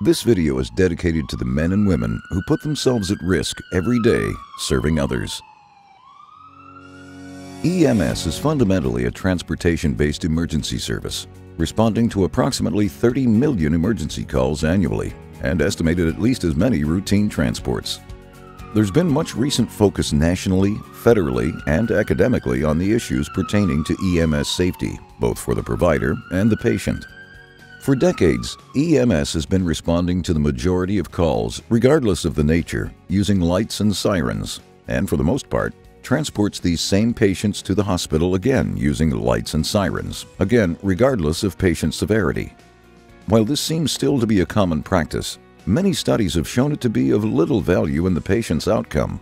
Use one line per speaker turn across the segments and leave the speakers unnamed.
This video is dedicated to the men and women who put themselves at risk every day serving others. EMS is fundamentally a transportation-based emergency service, responding to approximately 30 million emergency calls annually and estimated at least as many routine transports. There's been much recent focus nationally, federally, and academically on the issues pertaining to EMS safety, both for the provider and the patient. For decades, EMS has been responding to the majority of calls, regardless of the nature, using lights and sirens, and for the most part, transports these same patients to the hospital again using lights and sirens, again regardless of patient severity. While this seems still to be a common practice, many studies have shown it to be of little value in the patient's outcome.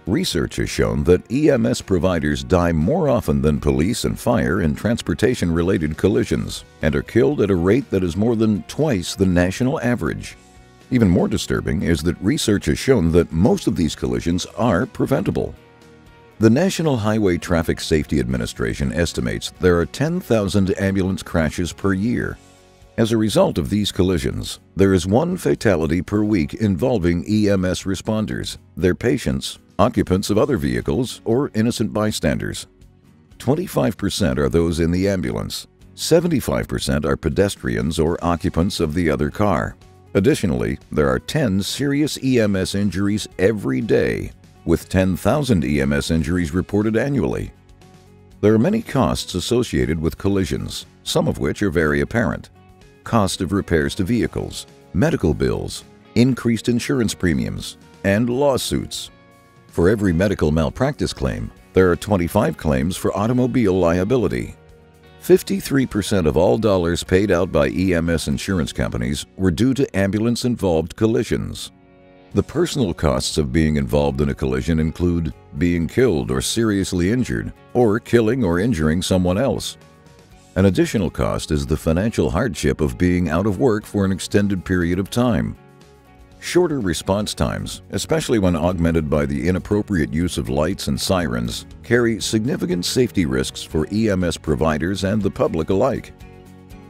Research has shown that EMS providers die more often than police and fire in transportation-related collisions and are killed at a rate that is more than twice the national average. Even more disturbing is that research has shown that most of these collisions are preventable. The National Highway Traffic Safety Administration estimates there are 10,000 ambulance crashes per year. As a result of these collisions, there is one fatality per week involving EMS responders, their patients, occupants of other vehicles, or innocent bystanders. 25% are those in the ambulance. 75% are pedestrians or occupants of the other car. Additionally, there are 10 serious EMS injuries every day, with 10,000 EMS injuries reported annually. There are many costs associated with collisions, some of which are very apparent. Cost of repairs to vehicles, medical bills, increased insurance premiums, and lawsuits. For every medical malpractice claim, there are 25 claims for automobile liability. 53% of all dollars paid out by EMS insurance companies were due to ambulance-involved collisions. The personal costs of being involved in a collision include being killed or seriously injured, or killing or injuring someone else. An additional cost is the financial hardship of being out of work for an extended period of time. Shorter response times, especially when augmented by the inappropriate use of lights and sirens, carry significant safety risks for EMS providers and the public alike.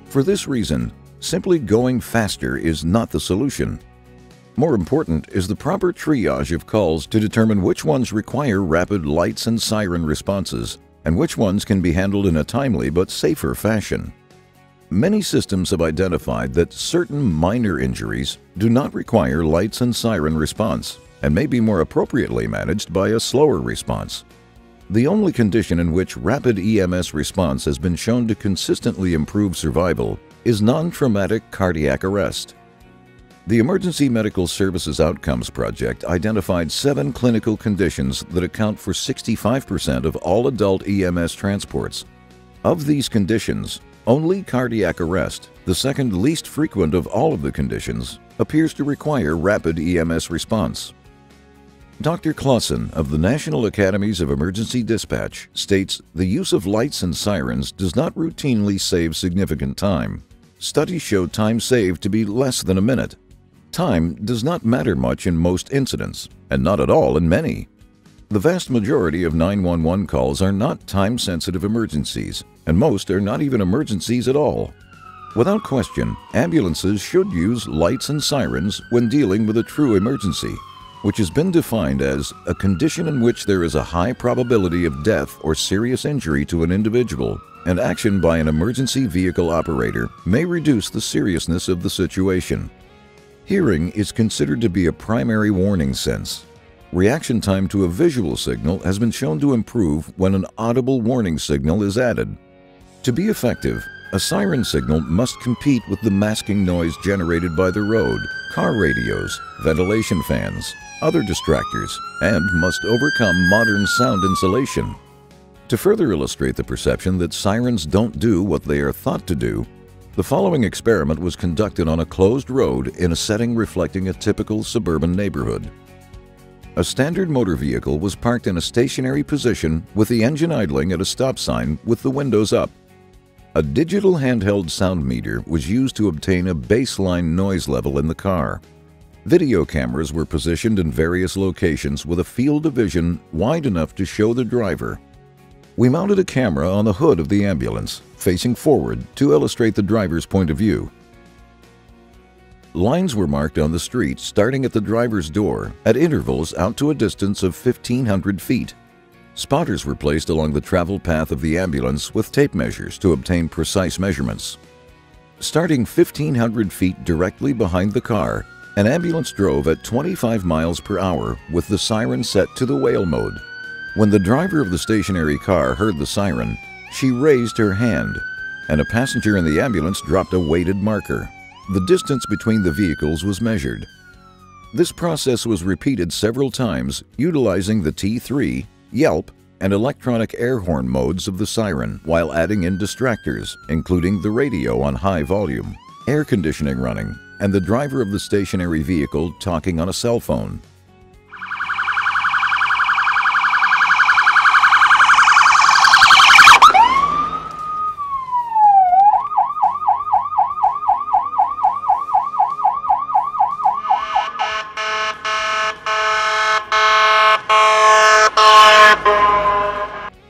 For this reason, simply going faster is not the solution. More important is the proper triage of calls to determine which ones require rapid lights and siren responses and which ones can be handled in a timely but safer fashion. Many systems have identified that certain minor injuries do not require lights and siren response and may be more appropriately managed by a slower response. The only condition in which rapid EMS response has been shown to consistently improve survival is non-traumatic cardiac arrest. The Emergency Medical Services Outcomes Project identified 7 clinical conditions that account for 65% of all adult EMS transports. Of these conditions, only cardiac arrest, the second least frequent of all of the conditions, appears to require rapid EMS response. Dr. Clausen of the National Academies of Emergency Dispatch states the use of lights and sirens does not routinely save significant time. Studies show time saved to be less than a minute. Time does not matter much in most incidents, and not at all in many. The vast majority of 911 calls are not time-sensitive emergencies, and most are not even emergencies at all. Without question, ambulances should use lights and sirens when dealing with a true emergency, which has been defined as a condition in which there is a high probability of death or serious injury to an individual, and action by an emergency vehicle operator may reduce the seriousness of the situation. Hearing is considered to be a primary warning sense. Reaction time to a visual signal has been shown to improve when an audible warning signal is added. To be effective, a siren signal must compete with the masking noise generated by the road, car radios, ventilation fans, other distractors, and must overcome modern sound insulation. To further illustrate the perception that sirens don't do what they are thought to do, the following experiment was conducted on a closed road in a setting reflecting a typical suburban neighborhood. A standard motor vehicle was parked in a stationary position with the engine idling at a stop sign with the windows up. A digital handheld sound meter was used to obtain a baseline noise level in the car. Video cameras were positioned in various locations with a field of vision wide enough to show the driver. We mounted a camera on the hood of the ambulance, facing forward to illustrate the driver's point of view. lines were marked on the street starting at the driver's door at intervals out to a distance of 1,500 feet. Spotters were placed along the travel path of the ambulance with tape measures to obtain precise measurements. Starting 1,500 feet directly behind the car, an ambulance drove at 25 miles per hour with the siren set to the whale mode. When the driver of the stationary car heard the siren, she raised her hand, and a passenger in the ambulance dropped a weighted marker. The distance between the vehicles was measured. This process was repeated several times utilizing the T3, yelp, and electronic air horn modes of the siren while adding in distractors, including the radio on high volume, air conditioning running, and the driver of the stationary vehicle talking on a cell phone.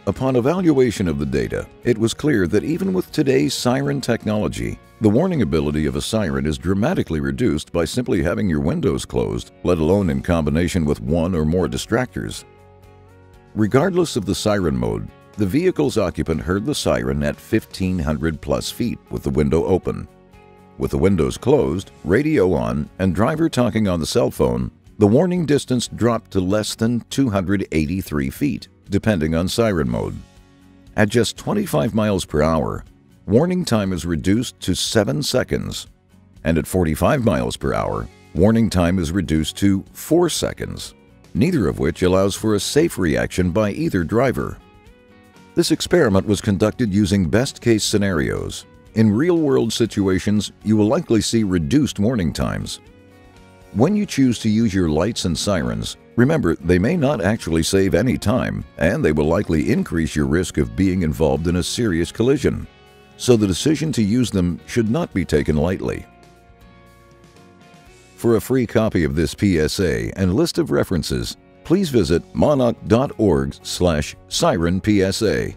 Upon evaluation of the data, it was clear that even with today's siren technology, the warning ability of a siren is dramatically reduced by simply having your windows closed, let alone in combination with one or more distractors. Regardless of the siren mode, the vehicle's occupant heard the siren at 1,500 plus feet with the window open. With the windows closed, radio on, and driver talking on the cell phone, the warning distance dropped to less than 283 feet. Depending on siren mode. At just 25 miles per hour, warning time is reduced to 7 seconds, and at 45 miles per hour, warning time is reduced to 4 seconds, neither of which allows for a safe reaction by either driver. This experiment was conducted using best-case scenarios. In real-world situations, you will likely see reduced warning times. When you choose to use your lights and sirens, remember they may not actually save any time, and they will likely increase your risk of being involved in a serious collision. So the decision to use them should not be taken lightly. For a free copy of this PSA and list of references, please visit monoc.org/sirenpsa.